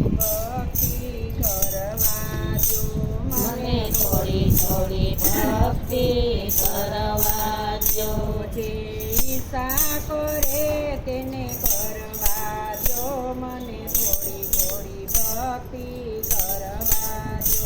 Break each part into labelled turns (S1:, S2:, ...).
S1: ભક્તિ કરવા દો.
S2: મને થોડી થોડી ભક્તિ કરવા દો.
S1: જે ઈચ્છા કરે તેને કરવા દો. મને થોડી થોડી ભક્તિ કરવા દો.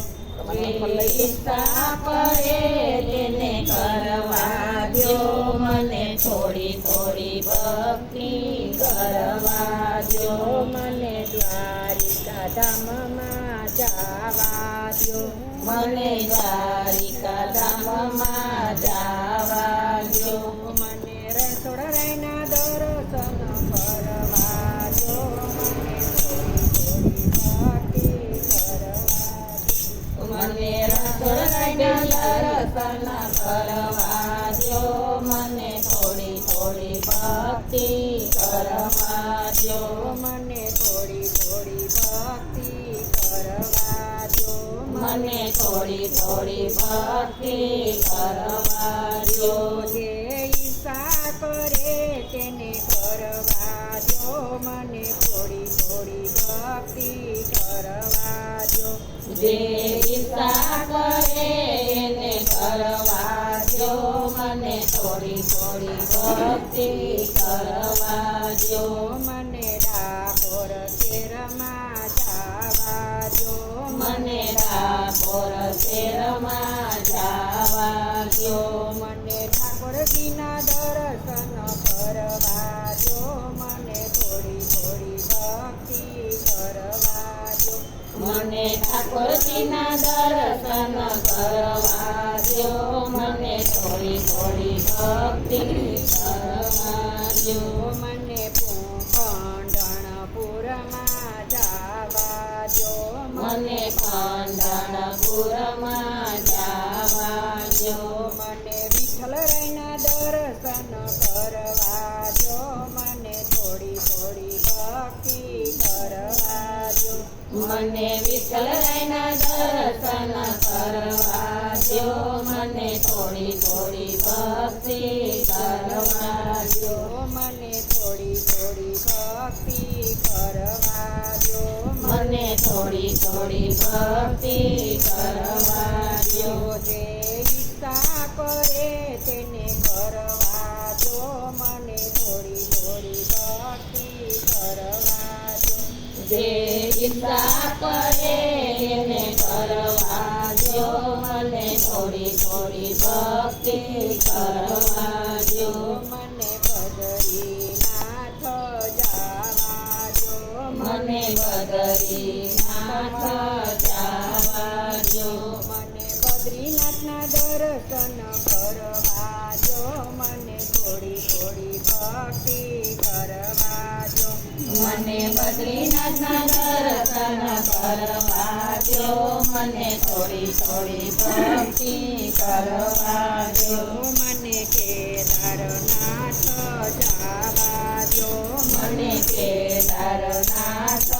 S2: જે ઈચ્છા કરે તેને કરવા દો. મને થોડી થોડી ભક્તિ કરવા દો.
S1: મને દ્વારિકા ધામમાં જવા દો.
S2: મને દ્વારિકા ધામમાં જવા દો.
S1: મને રસોડાના દર્શન કરવા દો. મને થોડી થોડી ભક્તિ કરવા દો.
S2: મને રસોડાના દર્શન કરવા દો. મને થોડી થોડી ભક્તિ કરવા દો.
S1: મને થોડી થોડી ભક્તિ કરવા દો.
S2: મને થોડી થોડી ભક્તિ કરવા દો.
S1: જે ઈચ્છા કરે તેને કરવા દો. મને થોડી થોડી ભક્તિ કરવા દો.
S2: જે ઈચ્છા કરે એને કરવા દો. મને થોડી થોડી ભક્તિ કરવા દો.
S1: મને ડાકોર શેરમાં જવા દો.
S2: મને ડાકોર શહેરમાં જવા દો.
S1: મને ઠાકોરજીના દર્શન કરવા દો. મને થોડી થોડી ભક્તિ કરવા દો.
S2: મને ઠાકોરજીના દર્શન કરવા દો. મને થોડી થોડી ભક્તિ કરવા દો.
S1: મને પંઢરપુરમાં જવા દો.
S2: મને પાંડણપુરમાં જવા દો.
S1: મને વિઠ્ઠલરાયના દર્શન કરવા દો. મને થોડી થોડી ભક્તિ કરવા દો.
S2: મને વિઠ્ઠલરાયના દર્શન કરવા દો. મને થોડી થોડી ભક્તિ કરવા દો.
S1: મને થોડી થોડી ભક્તિ કરવા દો.
S2: મને થોડી થોડી ભક્તિ કરવા દો.
S1: જે ઈચ્છા કરે તેને કરવા દો. મને થોડી થોડી ભક્તિ કરવા દો.
S2: જે ઈચ્છા કરે એને કરવા દો. મને થોડી થોડી ભક્તિ કરવા દો.
S1: મને બદ્રીનાથ જવા દો.
S2: મને બદ્રીનાથ જવા દો.
S1: મને બદ્રીનાથના દર્શન કરવા દો. મને થોડી થોડી ભક્તિ કરવા દો.
S2: મને બદ્રીનાથના દર્શન કરવા દો. મને થોડી થોડી ભક્તિ કરવા દો.
S1: મને કેદારનાથ જવા દો.
S2: મને કેદારનાથ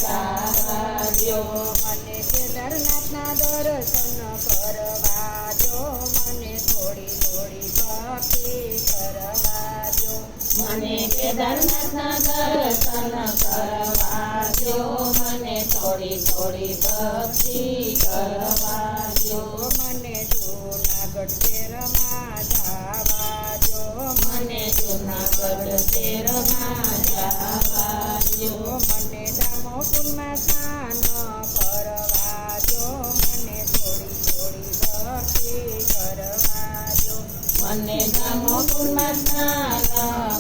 S2: જવા દો.
S1: મને કેદારનાથના દર્શન કરવા દો. મને થોડી થોડી ભક્તિ કરવા દો.
S2: મને કેદારનાથના દર્શન કરવા દો. મને થોડી થોડી ભક્તિ કરવા દો.
S1: મને જૂનાગઢ શહેરમાં જવા દો.
S2: મને જૂનાગઢ શહેરમાં જવા દો.
S1: મને દામોકુંડમાં સ્નાન કરવા દો. મને થોડી થોડી ભક્તિ કરવા દો.
S2: મને દામોકુંડમાં સ્નાન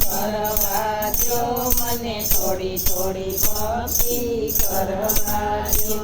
S2: કરવા દો. મને થોડી થોડી ભક્તિ કરવા દો.